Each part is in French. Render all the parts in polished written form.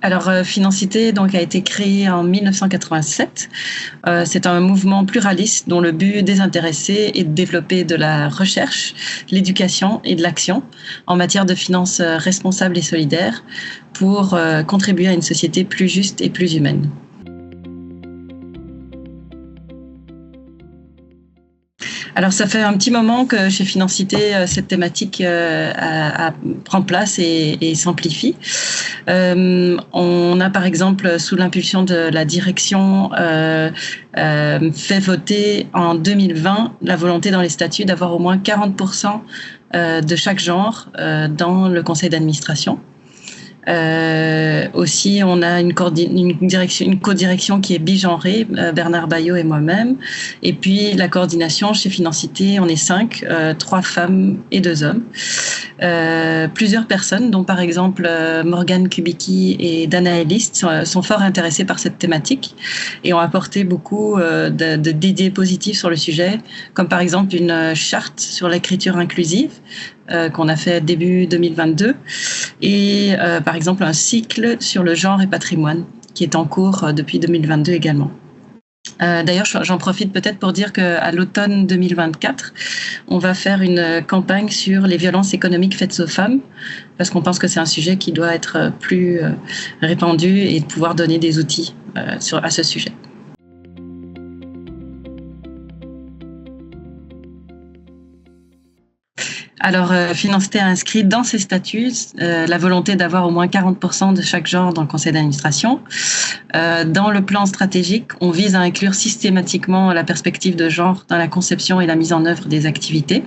Alors, Financité donc a été créé en 1987. C'est un mouvement pluraliste dont le but désintéressé est de développer de la recherche, l'éducation et de l'action en matière de finances responsables et solidaires pour contribuer à une société plus juste et plus humaine. Alors, ça fait un petit moment que chez Financité, cette thématique prend place et s'amplifie. On a par exemple, sous l'impulsion de la direction, fait voter en 2020 la volonté dans les statuts d'avoir au moins 40% de chaque genre dans le conseil d'administration. Aussi, on a une codirection qui est bigenrée, Bernard Bayot et moi-même. Et puis, la coordination chez Financité, on est 5, 3 femmes et 2 hommes. Plusieurs personnes, dont par exemple Morgane Kubicki et Dana Ellis, sont fort intéressées par cette thématique et ont apporté beaucoup d'idées positives sur le sujet, comme par exemple une charte sur l'écriture inclusive qu'on a fait début 2022 et par exemple un cycle sur le genre et patrimoine qui est en cours depuis 2022 également. D'ailleurs, j'en profite peut-être pour dire qu'à l'automne 2024, on va faire une campagne sur les violences économiques faites aux femmes, parce qu'on pense que c'est un sujet qui doit être plus répandu et de pouvoir donner des outils à ce sujet. Alors, Financité a inscrit dans ses statuts la volonté d'avoir au moins 40% de chaque genre dans le conseil d'administration. Dans le plan stratégique, on vise à inclure systématiquement la perspective de genre dans la conception et la mise en œuvre des activités.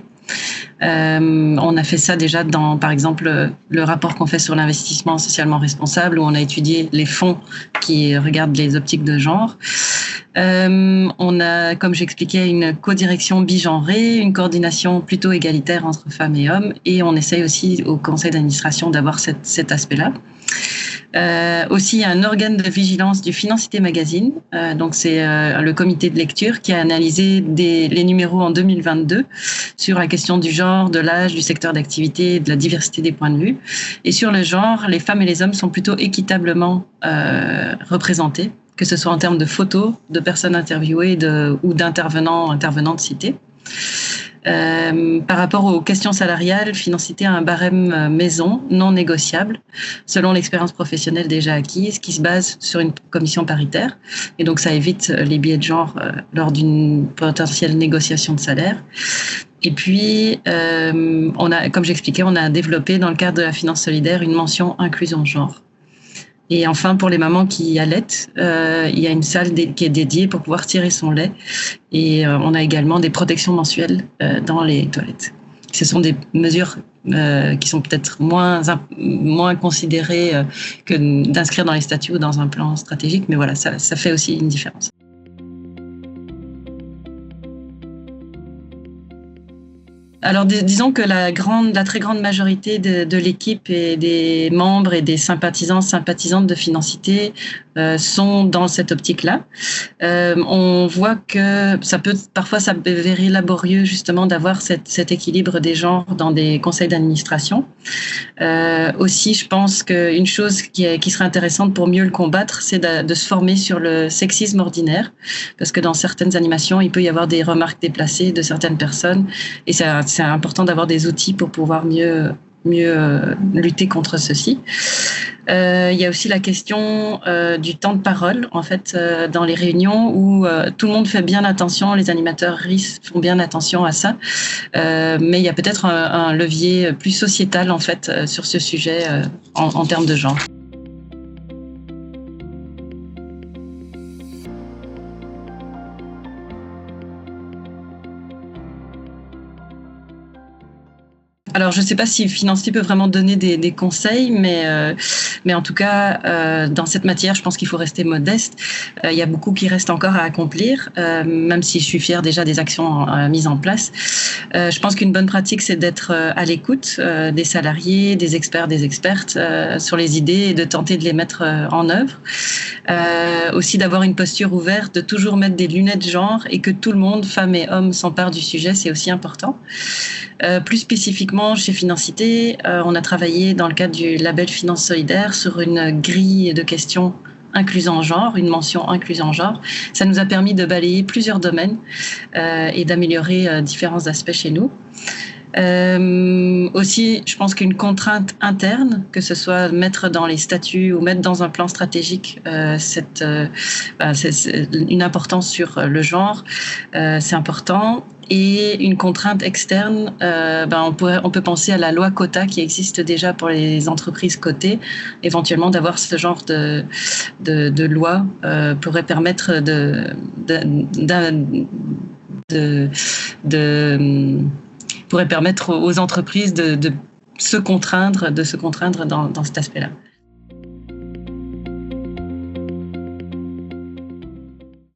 On a fait ça déjà dans, par exemple, le rapport qu'on fait sur l'investissement socialement responsable, où on a étudié les fonds qui regardent les optiques de genre. On a, comme j'expliquais, une codirection bigenrée, une coordination plutôt égalitaire entre femmes et hommes, et on essaye aussi au conseil d'administration d'avoir cet aspect-là. Aussi, il y a un organe de vigilance du Financité Magazine. Donc, c'est le comité de lecture qui a analysé les numéros en 2022 sur la question du genre, de l'âge, du secteur d'activité, de la diversité des points de vue. Et sur le genre, les femmes et les hommes sont plutôt équitablement représentés, que ce soit en termes de photos, de personnes interviewées ou intervenantes citées. Par rapport aux questions salariales, Financité a un barème maison non négociable selon l'expérience professionnelle déjà acquise qui se base sur une commission paritaire. Et donc, ça évite les biais de genre lors d'une potentielle négociation de salaire. Et puis, comme j'expliquais, on a développé dans le cadre de la finance solidaire une mention inclusion genre. Et enfin, pour les mamans qui allaitent, il y a une salle qui est dédiée pour pouvoir tirer son lait. Et on a également des protections mensuelles dans les toilettes. Ce sont des mesures qui sont peut-être moins considérées que d'inscrire dans les statuts ou dans un plan stratégique. Mais voilà, ça fait aussi une différence. Alors, disons que la très grande majorité de l'équipe et des membres et des sympathisantes de Financité sont dans cette optique-là. On voit que ça peut parfois s'avérer laborieux justement d'avoir cet équilibre des genres dans des conseils d'administration. Aussi, je pense qu'une chose qui serait intéressante pour mieux le combattre, c'est de se former sur le sexisme ordinaire, parce que dans certaines animations, il peut y avoir des remarques déplacées de certaines personnes, et c'est important d'avoir des outils pour pouvoir mieux lutter contre ceci. Il y a aussi la question du temps de parole, en fait, dans les réunions où tout le monde fait bien attention, les animateurs font bien attention à ça, mais il y a peut-être un levier plus sociétal, en fait, sur ce sujet en termes de genre. Alors, je ne sais pas si Financité peut vraiment donner des conseils, mais en tout cas, dans cette matière, je pense qu'il faut rester modeste. Il y a beaucoup qui reste encore à accomplir, même si je suis fière déjà des actions mises en place. Je pense qu'une bonne pratique, c'est d'être à l'écoute des salariés, des experts, des expertes sur les idées et de tenter de les mettre en œuvre. Aussi d'avoir une posture ouverte, de toujours mettre des lunettes genre et que tout le monde, femmes et hommes, s'empare du sujet, c'est aussi important. Plus spécifiquement, récemment, chez Financité, on a travaillé dans le cadre du label Finance Solidaire sur une grille de questions inclusion genre, une mention inclusion genre. Ça nous a permis de balayer plusieurs domaines et d'améliorer différents aspects chez nous. Aussi, je pense qu'une contrainte interne, que ce soit mettre dans les statuts ou mettre dans un plan stratégique c'est une importance sur le genre, c'est important. Et une contrainte externe, on peut penser à la loi quota qui existe déjà pour les entreprises cotées. Éventuellement, d'avoir ce genre de loi pourrait permettre pourrait permettre aux entreprises de se contraindre dans cet aspect-là.